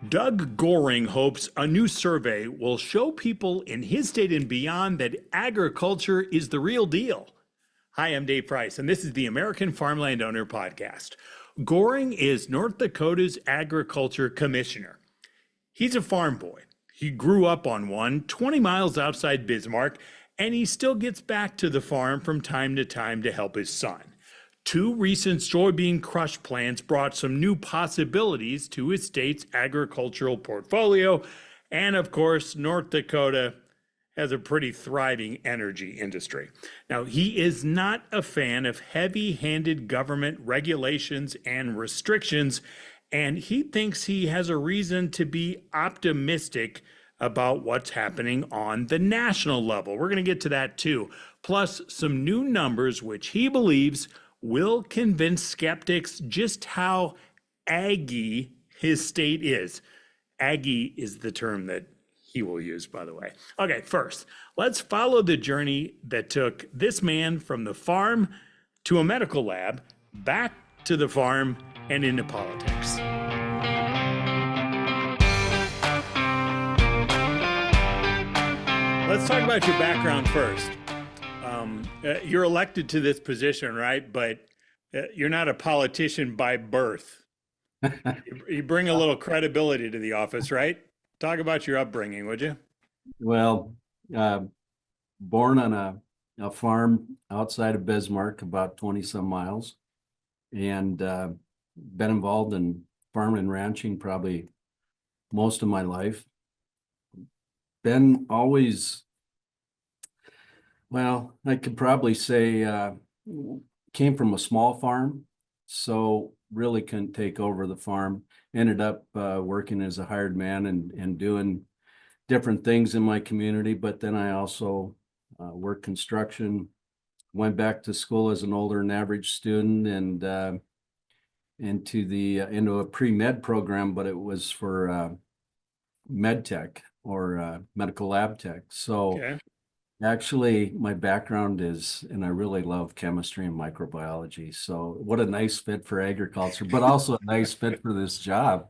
Doug Goehring hopes a new survey will show people in his state and beyond that agriculture is the real deal. Hi, I'm Dave Price, and this is the American Farmland Owner Podcast. Goehring is North Dakota's agriculture commissioner. He's a farm boy. He grew up on one 20 miles outside Bismarck, and he still gets back to the farm from time to time to help his son. Two recent soybean crush plants brought some new possibilities to his state's agricultural portfolio. And of course, North Dakota has a pretty thriving energy industry. Now, he is not a fan of heavy-handed government regulations and restrictions, and he thinks he has a reason to be optimistic about what's happening on the national level. We're going to get to that too, plus some new numbers which he believes will convince skeptics just how aggy his state is. Aggy is the term that he will use, by the way. Okay, first, let's follow the journey that took this man from the farm to a medical lab, back to the farm, and into politics. Let's talk about your background first. You're elected to this position, right? But you're not a politician by birth. You bring a little credibility to the office, right? Talk about your upbringing, would you? Well, born on a farm outside of Bismarck, about 20 some miles, and been involved in farming and ranching probably most of my life. Been always, well, I could probably say came from a small farm, so really couldn't take over the farm. Ended up working as a hired man and doing different things in my community, but then I also worked construction, went back to school as an older than average student, and into a pre-med program, but it was for med tech or medical lab tech. So Okay. actually, my background is, and I really love chemistry and microbiology. So what a nice fit for agriculture, but also a nice fit for this job.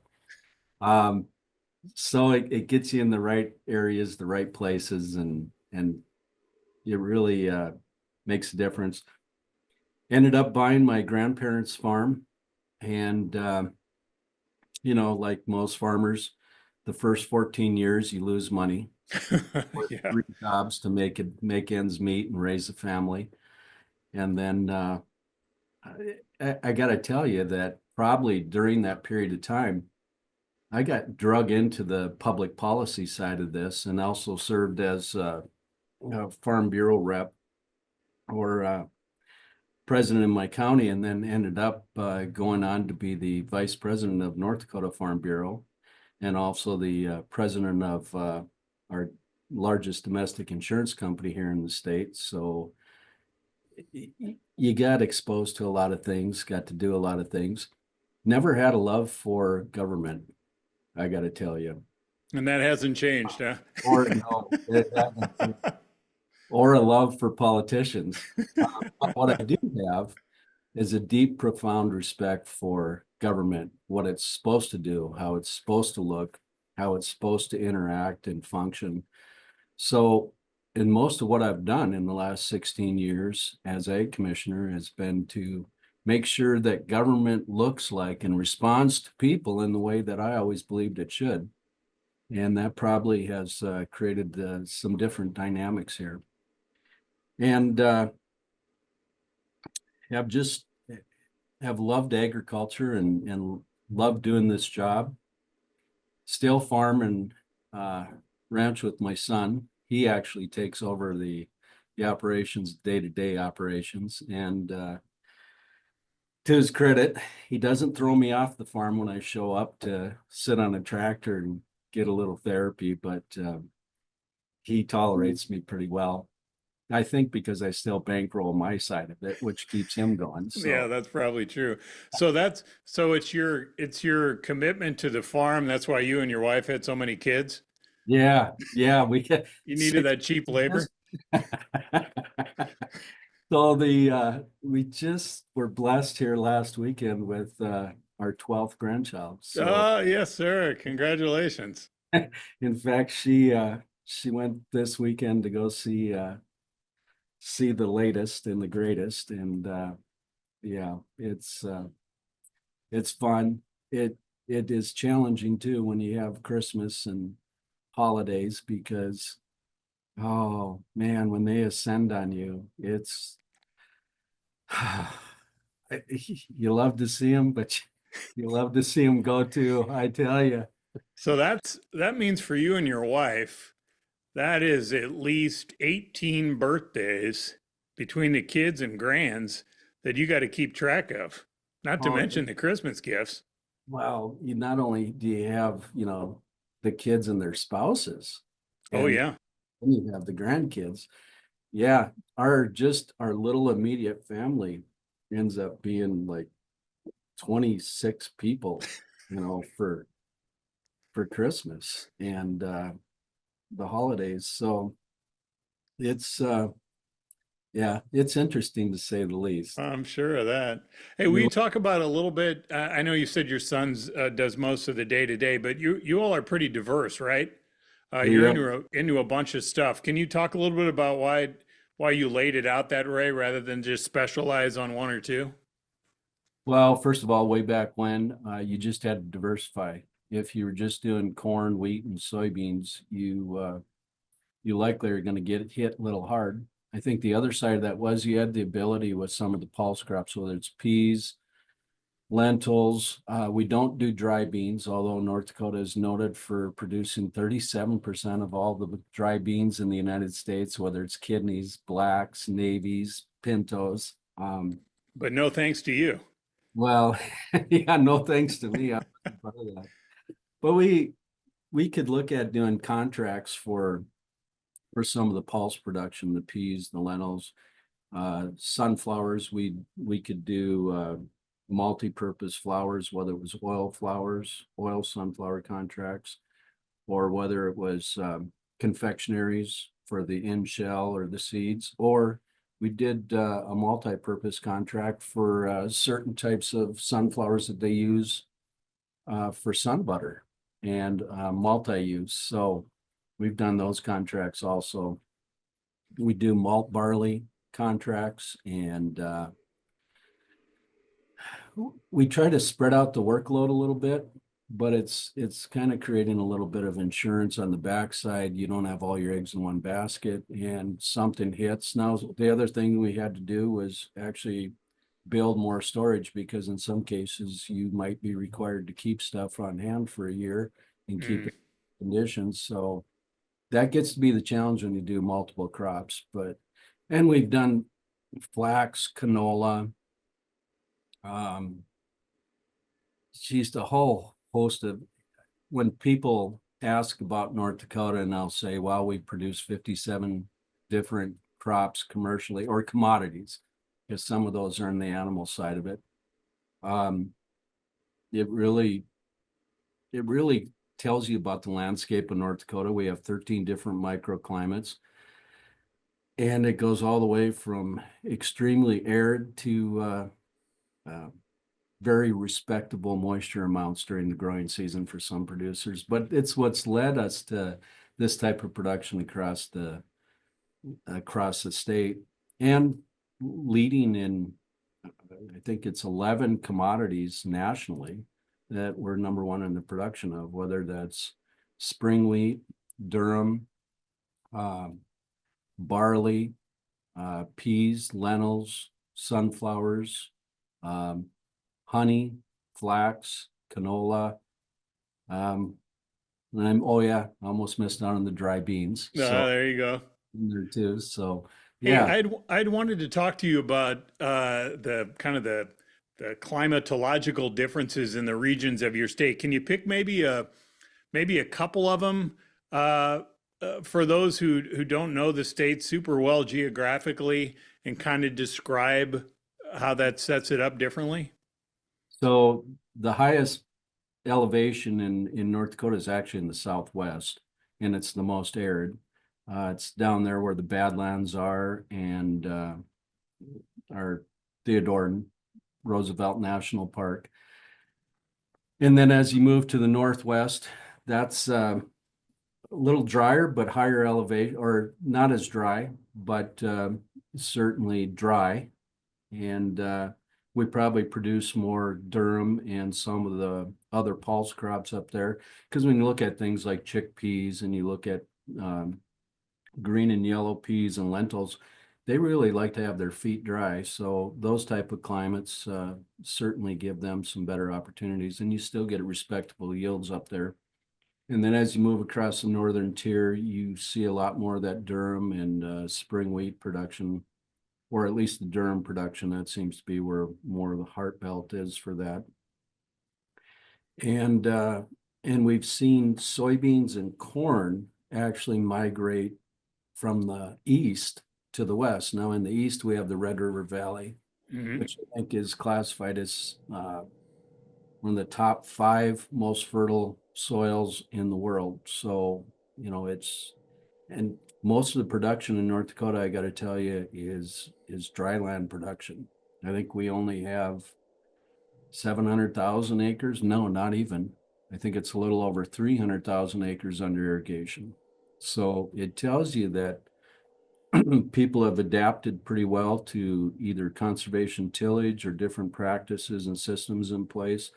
So it gets you in the right areas, the right places, and it really makes a difference. Ended up buying my grandparents' farm, and like most farmers, the first 14 years you lose money. Yeah. 3 jobs to make ends meet and raise a family. And then I got to tell you that probably during that period of time, I got drug into the public policy side of this, and also served as a Farm Bureau rep or president in my county, and then ended up going on to be the vice president of North Dakota Farm Bureau, and also the president of our largest domestic insurance company here in the state. So you got exposed to a lot of things, got to do a lot of things. Never had a love for government, I got to tell you. And that hasn't changed, huh? Or no, or a love for politicians. But what I do have is a deep, profound respect for government, what it's supposed to do, how it's supposed to look, how it's supposed to interact and function. So, and most of what I've done in the last 16 years as a commissioner has been to make sure that government looks like and responds to people in the way that I always believed it should. And that probably has created some different dynamics here. And have loved agriculture and loved doing this job. Still farm and ranch with my son. He actually takes over the operations, day-to-day operations, and to his credit, he doesn't throw me off the farm when I show up to sit on a tractor and get a little therapy, but he tolerates me pretty well. I think because I still bankroll my side of it, which keeps him going. So. Yeah, that's probably true. So it's your commitment to the farm. That's why you and your wife had so many kids. Yeah, we You needed that cheap labor. So we just were blessed here last weekend with our 12th grandchild. So Oh, yes, sir. Congratulations. in fact, she went this weekend to go see the latest and the greatest. And yeah, it's fun. It is challenging too when you have Christmas and holidays because oh man, when they ascend on you, it's you love to see them, but you love to see them go too. I tell you. So that means for you and your wife, that is at least 18 birthdays between the kids and grands that you got to keep track of. Not to Oh, mention the Christmas gifts. well, you not only do you have, the kids and their spouses, Oh, and yeah. then you have the grandkids. Yeah, our little immediate family ends up being like 26 people, for Christmas and the holidays. So it's yeah, it's interesting to say the least. I'm sure of that. Hey, will We you talk about a little bit? I know you said your son's does most of the day to day, but you all are pretty diverse, right? we You're into a bunch of stuff. Can you talk a little bit about why you laid it out that way rather than just specialize on one or two? Well, first of all, way back when, you just had to diversify. If you were just doing corn, wheat, and soybeans, you likely are going to get hit a little hard. I think the other side of that was you had the ability with some of the pulse crops, whether it's peas, lentils. We don't do dry beans, although North Dakota is noted for producing 37% of all the dry beans in the United States, whether it's kidneys, blacks, navies, pintos. But no thanks to you. Well, yeah, no thanks to me. I'm part of that. But we could look at doing contracts for some of the pulse production, the peas, the lentils, sunflowers. We could do multi-purpose flowers, whether it was oil flowers, oil sunflower contracts, or whether it was confectionaries for the end shell or the seeds, or we did a multi-purpose contract for certain types of sunflowers that they use for sun butter and multi-use. So we've done those contracts also. We do malt barley contracts and we try to spread out the workload a little bit, but it's kind of creating a little bit of insurance on the backside. You don't have all your eggs in one basket and something hits. Now, the other thing we had to do was actually build more storage because in some cases you might be required to keep stuff on hand for a year and keep Mm. it in conditions. So that gets to be the challenge when you do multiple crops. And we've done flax, canola, um, geez, the whole host of, when people ask about North Dakota and I'll say, well, we produce 57 different crops commercially or commodities, because some of those are in the animal side of it. Um, it really, it really tells you about the landscape of North Dakota. We have 13 different microclimates, and it goes all the way from extremely arid to uh, very respectable moisture amounts during the growing season for some producers. But it's what's led us to this type of production across the state and leading in, I think it's 11 commodities nationally that we're number one in the production of, whether that's spring wheat, durum, um, barley, peas, lentils, sunflowers, um, honey, flax, canola. And oh yeah, I almost missed out on the dry beans. So There you go. in there too. So Hey, yeah. I'd wanted to talk to you about the kind of the climatological differences in the regions of your state. Can you pick maybe a couple of them for those who don't know the state super well geographically and kind of describe how that sets it up differently? So the highest elevation in North Dakota is actually in the southwest, and it's the most arid. It's down there where the Badlands are and our Theodore Roosevelt National Park. And then as you move to the northwest, that's a little drier, but higher elevation, or not as dry, but certainly dry. And we probably produce more durum and some of the other pulse crops up there. Because when you look at things like chickpeas and you look at um, green and yellow peas and lentils, they really like to have their feet dry. So those type of climates certainly give them some better opportunities, and you still get respectable yields up there. And then as you move across the northern tier, you see a lot more of that durum and spring wheat production, or at least the durum production. That seems to be where more of the heart belt is for that. And we've seen soybeans and corn actually migrate from the east to the west. Now in the east, we have the Red River Valley, which I think is classified as one of the top 5 most fertile soils in the world. So, and most of the production in North Dakota, I got to tell you, is dryland production. I think we only have 700,000 acres. No, not even. I think it's a little over 300,000 acres under irrigation. So it tells you that people have adapted pretty well to either conservation tillage or different practices and systems in place,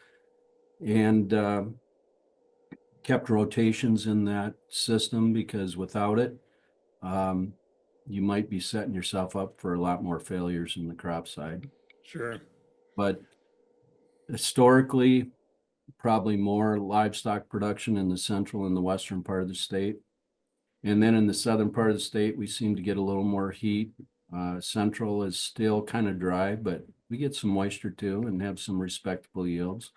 and kept rotations in that system, because without it, you might be setting yourself up for a lot more failures in the crop side. Sure. But historically, probably more livestock production in the central and the western part of the state. And then in the southern part of the state, we seem to get a little more heat. Central is still kind of dry, but we get some moisture too and have some respectable yields.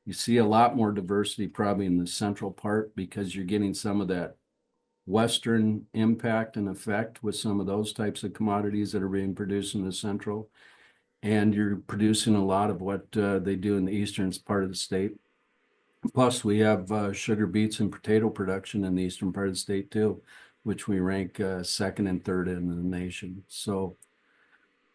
You see a lot more diversity probably in the central part, because you're getting some of that western impact and effect with some of those types of commodities that are being produced in the central. And you're producing a lot of what they do in the eastern part of the state. Plus, we have sugar beets and potato production in the eastern part of the state too, which we rank second and third in the nation. So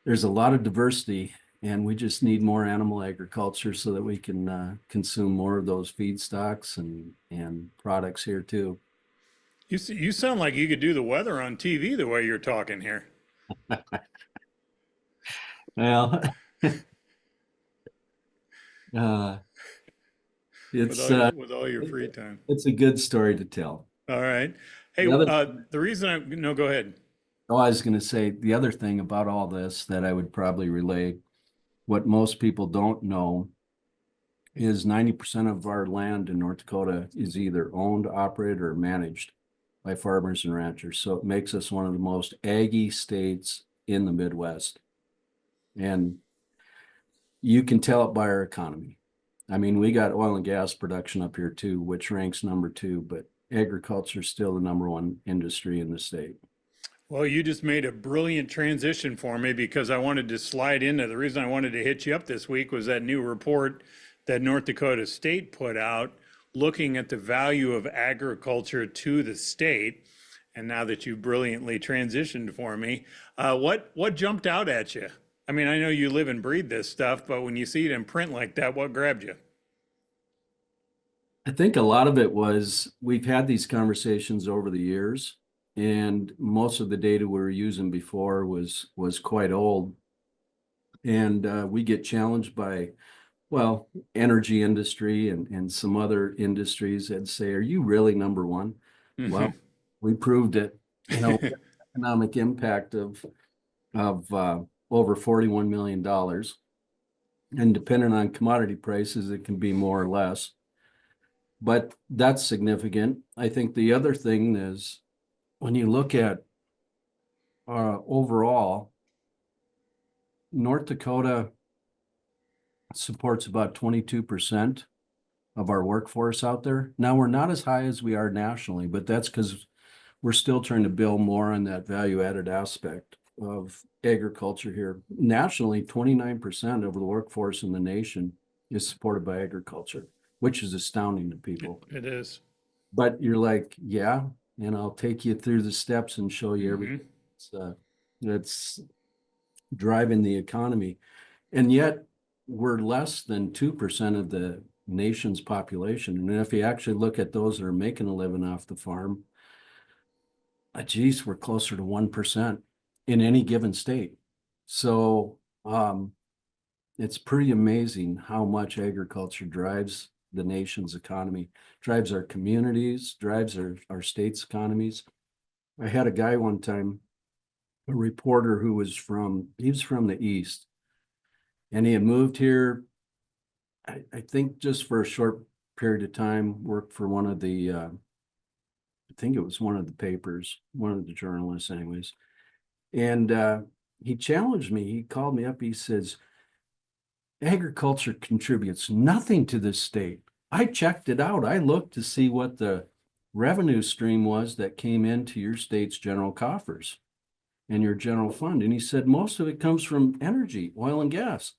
there's a lot of diversity, and we just need more animal agriculture so that we can consume more of those feedstocks and products here too. You sound like you could do the weather on TV the way you're talking here Well, uh, it's with all your free it, time. it's a good story to tell. All right. Hey, The other, the reason no, go ahead. oh, I was going to say the other thing about all this that I would probably relate, what most people don't know is 90% of our land in North Dakota is either owned, operated, or managed by farmers and ranchers. So it makes us one of the most aggy states in the Midwest. And you can tell it by our economy. I mean, we got oil and gas production up here too, which ranks number 2, but agriculture is still the number 1 industry in the state. Well, you just made a brilliant transition for me, because I wanted to slide into the reason I wanted to hit you up this week was that new report that North Dakota State put out looking at the value of agriculture to the state. And now that you brilliantly transitioned for me, what jumped out at you? I mean, I know you live and breathe this stuff, but when you see it in print like that, what grabbed you? I think a lot of it was we've had these conversations over the years, and most of the data we were using before was quite old. And we get challenged by, well, energy industry and some other industries that say, are you really number 1? Well, we proved it, economic impact of over $41 million. And depending on commodity prices, it can be more or less. But that's significant. I think the other thing is when you look at overall, North Dakota supports about 22% of our workforce out there. Now, we're not as high as we are nationally, but that's because we're still trying to build more on that value-added aspect of agriculture here. Nationally, 29% of the workforce in the nation is supported by agriculture, which is astounding to people. It is. But you're like, yeah, and I'll take you through the steps and show you everything that's driving the economy. And yet we're less than 2% of the nation's population. And if you actually look at those that are making a living off the farm, geez, we're closer to 1% in any given state. So it's pretty amazing how much agriculture drives the nation's economy, drives our communities, drives our state's economies. I had a guy one time, a reporter who was from the East, and he had moved here, I think just for a short period of time, worked for one of the, I think it was one of the papers, one of the journalists anyways. And he challenged me. He called me up. He says, agriculture contributes nothing to this state. I checked it out. I looked to see what the revenue stream was that came into your state's general coffers and your general fund. And he said, most of it comes from energy, oil and gas.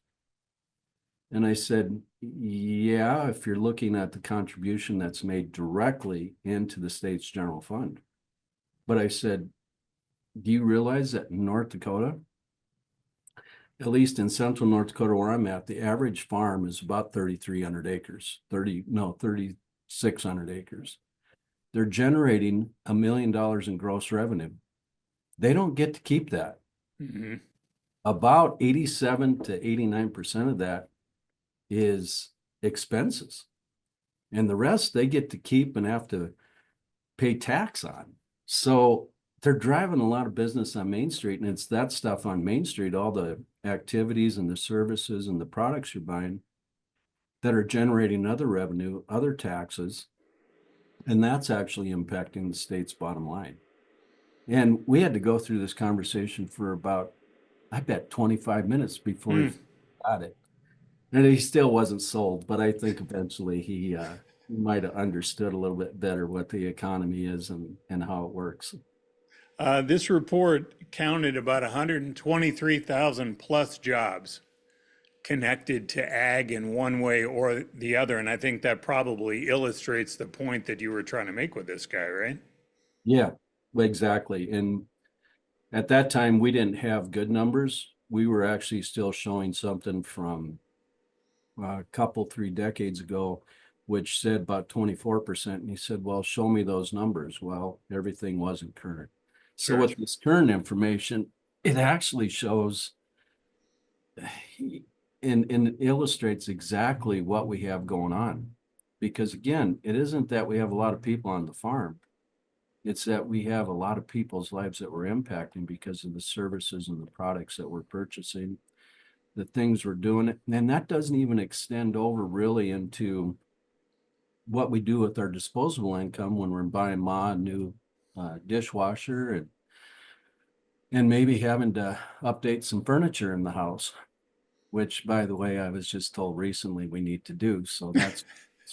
And I said, yeah, if you're looking at the contribution that's made directly into the state's general fund. But I said, do you realize that in North Dakota, at least in central North Dakota where I'm at, the average farm is about 3,300 acres, 3,600 acres. They're generating $1 million in gross revenue. They don't get to keep that. Mm-hmm. About 87 to 89% of that is expenses. And the rest they get to keep and have to pay tax on. So they're driving a lot of business on Main Street, and it's that stuff on Main Street, all the activities and the services and the products you're buying that are generating other revenue, other taxes, and that's actually impacting the state's bottom line. And we had to go through this conversation for about, I bet, 25 minutes before he got it. And he still wasn't sold, but I think eventually he might have understood a little bit better what the economy is and how it works. This report counted about 123,000 plus jobs connected to ag in one way or the other. And I think that probably illustrates the point that you were trying to make with this guy, right? Yeah, exactly. And at that time, we didn't have good numbers. We were actually still showing something from a couple, 3 decades ago, which said about 24%. And he said, well, show me those numbers. Well, everything wasn't current. So with this current information, it actually shows and illustrates exactly what we have going on. Because again, it isn't that we have a lot of people on the farm. It's that we have a lot of people's lives that we're impacting because of the services and the products that we're purchasing, the things we're doing. And that doesn't even extend over really into what we do with our disposable income when we're buying Ma a new dishwasher and maybe having to update some furniture in the house, which, by the way, I was just told recently we need to do. So that's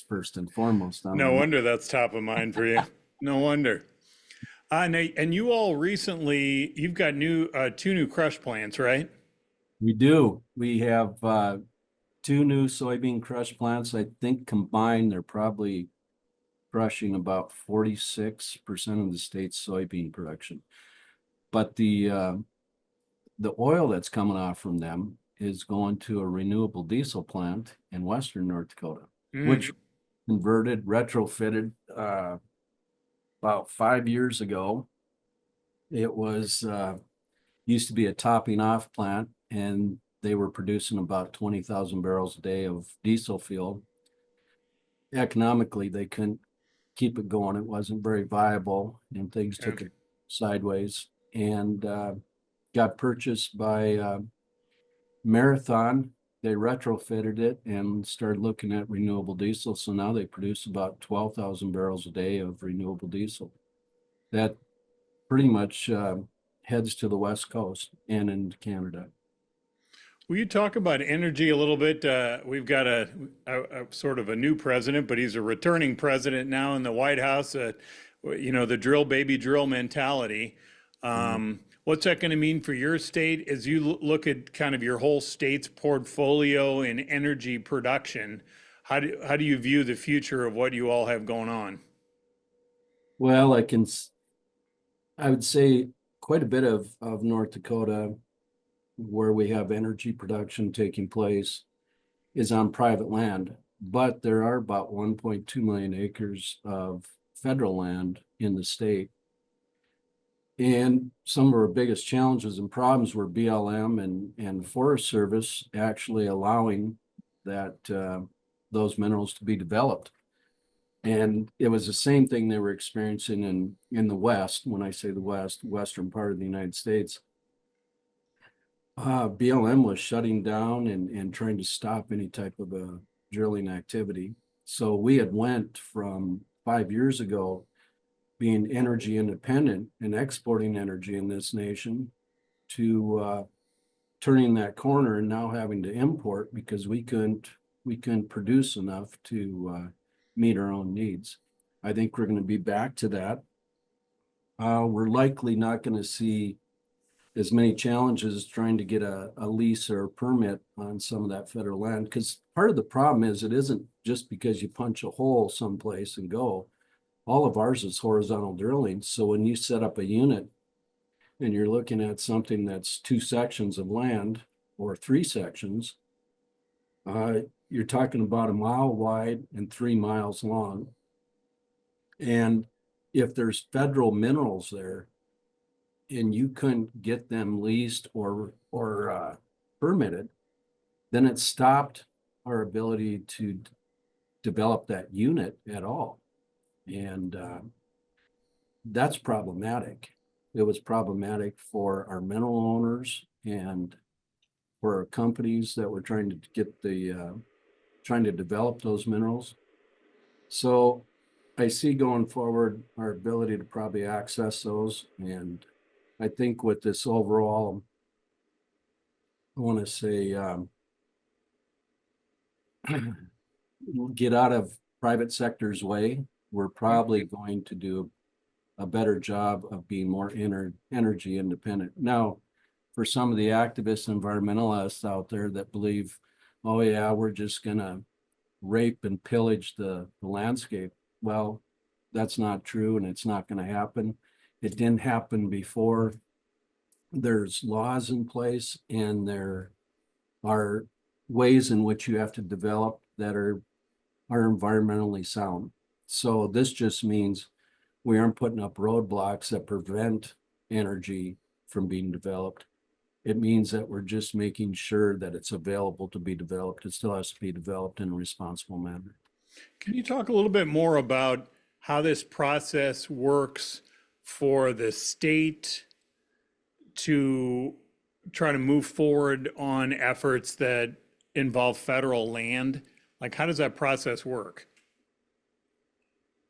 first and foremost on No our wonder that's top of mind for you. No wonder. And you all recently, you've got two new crush plants, right? We do. We have 2 new soybean crush plants. I think combined, they're probably crushing about 46% of the state's soybean production. But the oil that's coming off from them is going to a renewable diesel plant in western North Dakota, which converted, retrofitted about 5 years ago. It was used to be a topping off plant, and they were producing about 20,000 barrels a day of diesel fuel. Economically, they couldn't keep it going. It wasn't very viable, and things took it sideways, and got purchased by Marathon. They retrofitted it and started looking at renewable diesel. So now they produce about 12,000 barrels a day of renewable diesel. That pretty much heads to the West Coast and into Canada. Will you talk about energy a little bit? We've got a sort of a new president, but he's a returning president now in the White House. The drill, baby, drill mentality. What's that going to mean for your state as you look at kind of your whole state's portfolio in energy production? How do you view the future of what you all have going on? Well, I would say quite a bit of North Dakota where we have energy production taking place is on private land. but there are about 1.2 million acres of federal land in the state. And some of our biggest challenges and problems were BLM and Forest Service actually allowing that those minerals to be developed. And it was the same thing they were experiencing in the West. When I say the West, western part of the United States, BLM was shutting down and trying to stop any type of a drilling activity. So we had went from 5 years ago being energy independent and exporting energy in this nation to turning that corner and now having to import because we couldn't produce enough to meet our own needs. I think we're going to be back to that. We're likely not going to see as many challenges trying to get a lease or a permit on some of that federal land, because part of the problem is it isn't just because you punch a hole someplace and go. All of ours is horizontal drilling. So when you set up a unit and you're looking at something that's 2 sections of land or 3 sections, you're talking about a mile wide and 3 miles long. And if there's federal minerals there and you couldn't get them leased or permitted, then it stopped our ability to develop that unit at all. And that's problematic. It was problematic for our mineral owners and for our companies that were trying to get trying to develop those minerals. So I see going forward our ability to probably access those. And I think with this overall, I want to say, get out of private sector's way, we're probably going to do a better job of being more energy independent. Now, for some of the activists, environmentalists out there that believe, oh yeah, we're just gonna rape and pillage the landscape. Well, that's not true, and it's not gonna happen. It didn't happen before. There's laws in place, and there are ways in which you have to develop that are environmentally sound. So this just means we aren't putting up roadblocks that prevent energy from being developed. It means that we're just making sure that it's available to be developed. It still has to be developed in a responsible manner. Can you talk a little bit more about how this process works for the state to try to move forward on efforts that involve federal land? Like, how does that process work?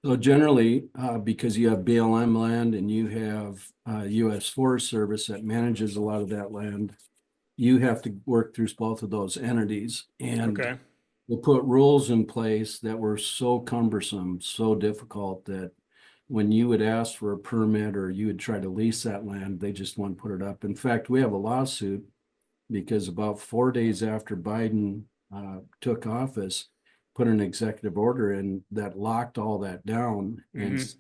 So generally, because you have BLM land and you have U.S. Forest Service that manages a lot of that land, you have to work through both of those entities. And Okay. they put rules in place that were so cumbersome, so difficult that when you would ask for a permit or you would try to lease that land, they just wouldn't put it up. In fact, we have a lawsuit because about 4 days after Biden took office, put an executive order in that locked all that down, and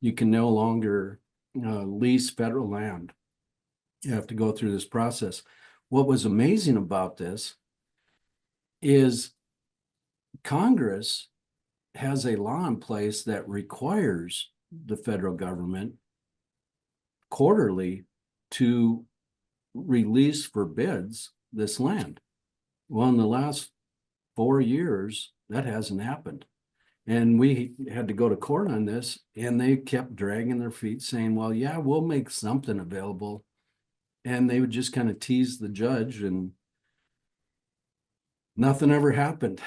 you can no longer lease federal land. You have to go through this process. What was amazing about this is Congress has a law in place that requires the federal government quarterly to release for bids this land. Well, in the last 4 years, that hasn't happened. And we had to go to court on this, and they kept dragging their feet saying, well, yeah, we'll make something available. And they would just kind of tease the judge, and nothing ever happened.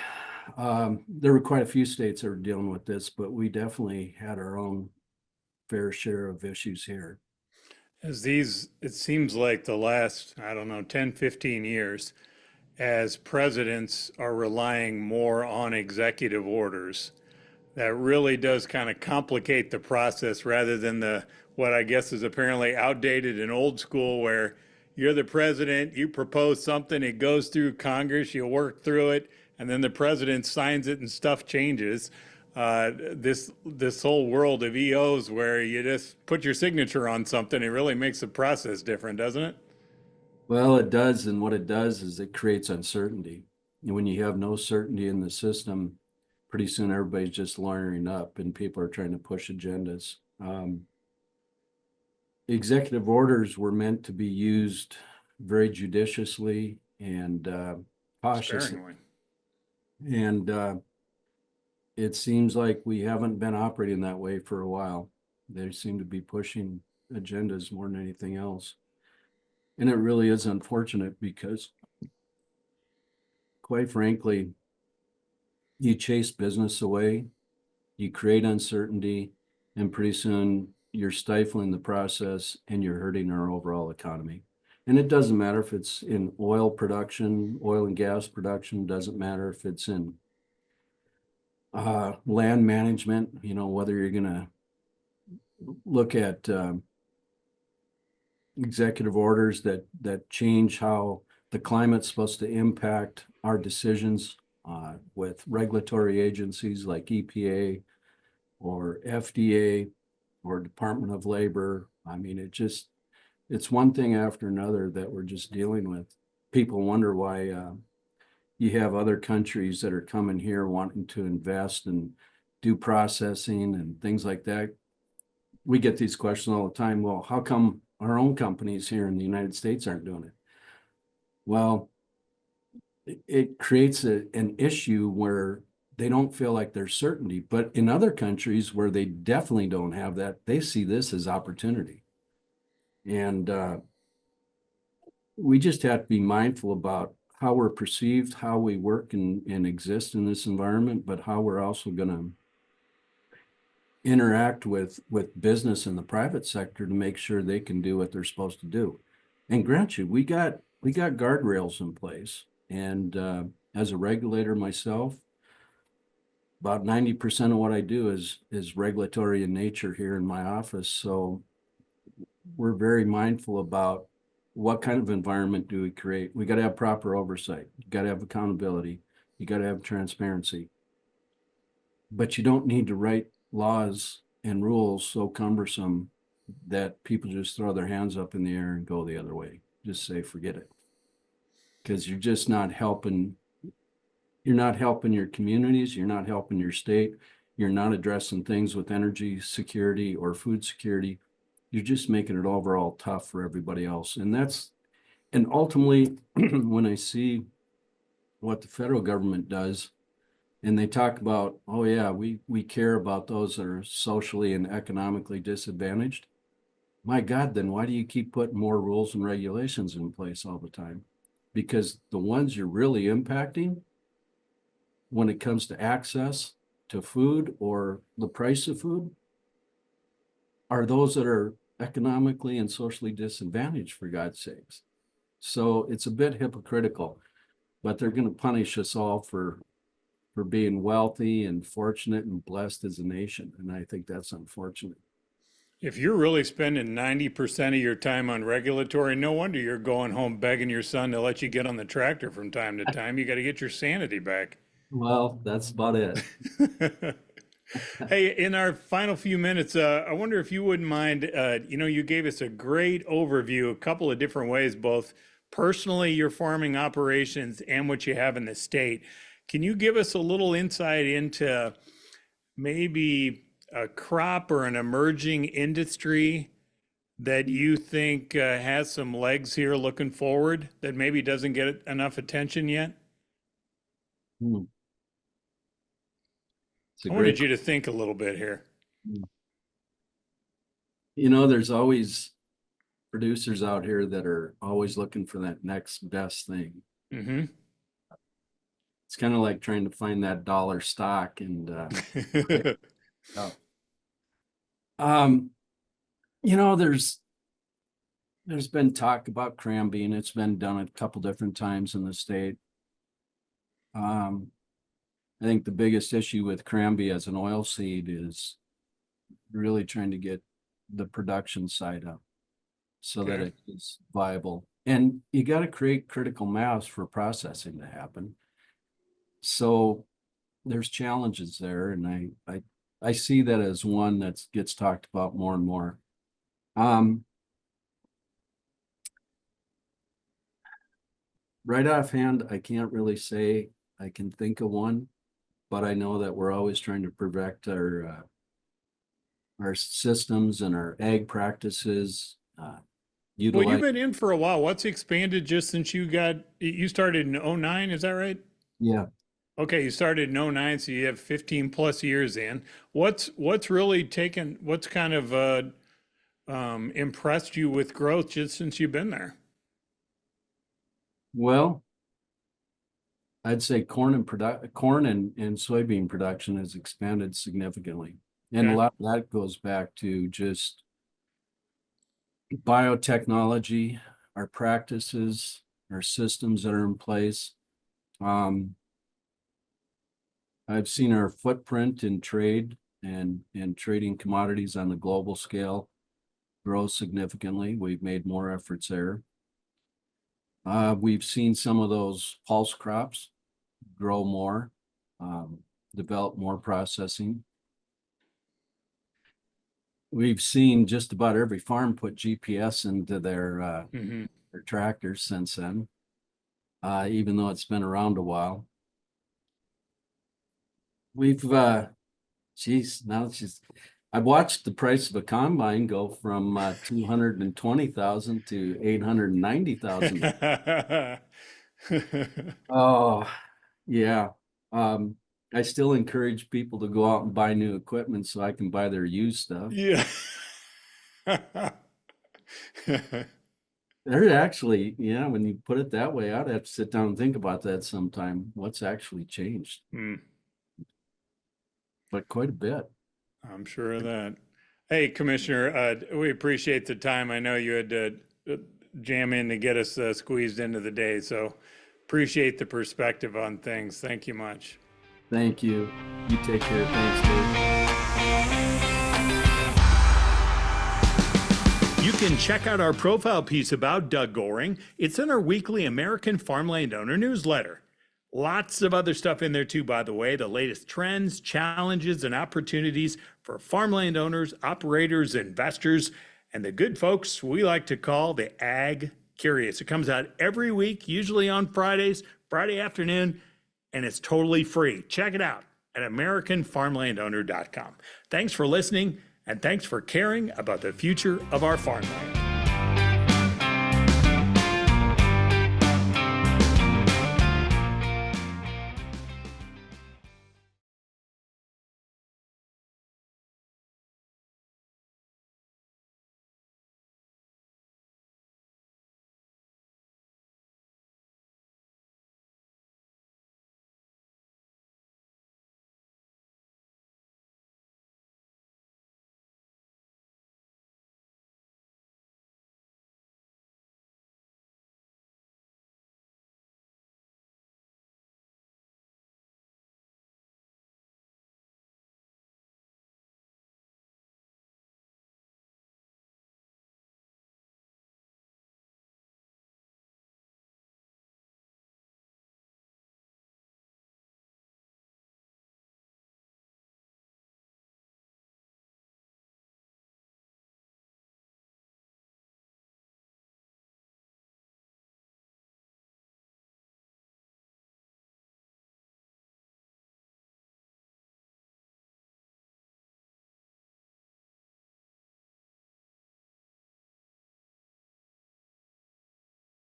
There were quite a few states that were dealing with this, but we definitely had our own fair share of issues here. It seems like the last, I don't know, 10, 15 years, as presidents are relying more on executive orders, that really does kind of complicate the process rather than what I guess is apparently outdated and old school, where you're the president, you propose something, it goes through Congress, you work through it, and then the president signs it and stuff changes. This whole world of EOs where you just put your signature on something, it really makes the process different, doesn't it? Well, it does. And what it does is it creates uncertainty. when you have no certainty in the system, pretty soon everybody's just lawyering up and people are trying to push agendas. Executive orders were meant to be used very judiciously and cautiously. Sparingly. And it seems like we haven't been operating that way for a while. They seem to be pushing agendas more than anything else. And it really is unfortunate because, quite frankly, you chase business away, you create uncertainty, and pretty soon you're stifling the process and you're hurting our overall economy. And it doesn't matter if it's in oil production, oil and gas production, doesn't matter if it's in land management, whether you're going to look at executive orders that change how the climate's supposed to impact our decisions with regulatory agencies like EPA or FDA or Department of Labor. I mean, it's one thing after another that we're just dealing with. People wonder why you have other countries that are coming here wanting to invest and do processing and things like that. We get these questions all the time. Well, how come our own companies here in the United States aren't doing it? Well, it creates an issue where they don't feel like there's certainty. But in other countries where they definitely don't have that, they see this as opportunity. And we just have to be mindful about how we're perceived, how we work and exist in this environment, but how we're also going to interact with business in the private sector to make sure they can do what they're supposed to do. And grant you, we got guardrails in place. And as a regulator myself, about 90% of what I do is regulatory in nature here in my office. So we're very mindful about what kind of environment do we create. We got to have proper oversight. You got to have accountability. You got to have transparency. But you don't need to write laws and rules so cumbersome that people just throw their hands up in the air and go the other way. Just say, forget it. Because you're just not helping. You're not helping your communities. You're not helping your state. You're not addressing things with energy security or food security. You're just making it overall tough for everybody else. And ultimately, when I see what the federal government does, and they talk about, oh yeah, we care about those that are socially and economically disadvantaged. My God, then why do you keep putting more rules and regulations in place all the time? Because the ones you're really impacting when it comes to access to food or the price of food are those that are economically and socially disadvantaged, for God's sakes. So it's a bit hypocritical, but they're going to punish us all for being wealthy and fortunate and blessed as a nation. And I think that's unfortunate. If you're really spending 90% of your time on regulatory, no wonder you're going home begging your son to let you get on the tractor from time to time. You got to get your sanity back. Well, that's about it. Hey, in our final few minutes, I wonder if you wouldn't mind, you gave us a great overview, a couple of different ways, both personally, your farming operations and what you have in the state. Can you give us a little insight into maybe a crop or an emerging industry that you think has some legs here looking forward that maybe doesn't get enough attention yet? Hmm. I wanted you to think a little bit here. There's always producers out here that are always looking for that next best thing. Mm-hmm. It's kind of like trying to find that dollar stock and there's been talk about cranberry, and it's been done a couple different times in the state. I think the biggest issue with cranberry as an oil seed is really trying to get the production side up so that it is viable. And you got to create critical mass for processing to happen. So there's challenges there, and I see that as one that gets talked about more and more. Right offhand, I can't really say I can think of one, but I know that we're always trying to perfect our systems and our ag practices. Well, you've Utilize, been in for a while. What's expanded just since you started in '09, is that right? yeah. Okay, you started in '09, so you have 15 plus years in. What's really taken, what's kind of impressed you with growth just since you've been there? Well, I'd say corn and soybean production has expanded significantly. And a Okay. lot of that goes back to just biotechnology, our practices, our systems that are in place. Um, I've seen our footprint in trade and trading commodities on the global scale grow significantly. We've made more efforts there. We've seen some of those pulse crops grow more, um, develop more processing. We've seen just about every farm put GPS into Hmm. their tractors since then, even though it's been around a while. We've geez, now it's just I've watched the price of a combine go from 220,000 to 890,000. Oh, yeah. Um, I still encourage people to go out and buy new equipment so I can buy their used stuff. Yeah. They're actually, yeah, when you put it that way, I'd have to sit down and think about that sometime. What's actually changed? Hmm. But quite a bit. I'm sure of that. Hey, Commissioner, we appreciate the time. I know you had to jam in to get us squeezed into the day, so appreciate the perspective on things. Thank you much. Thank you. You take care. Thanks, Dave. You can check out our profile piece about Doug Goehring. It's in our weekly American Farmland Owner newsletter. Lots of other stuff in there too, by the way. The latest trends, challenges, and opportunities for farmland owners, operators, investors, and the good folks we like to call the Ag Curious. It comes out every week, usually on Fridays, Friday afternoon, and it's totally free. Check it out at AmericanFarmlandOwner.com. Thanks for listening, and thanks for caring about the future of our farmland.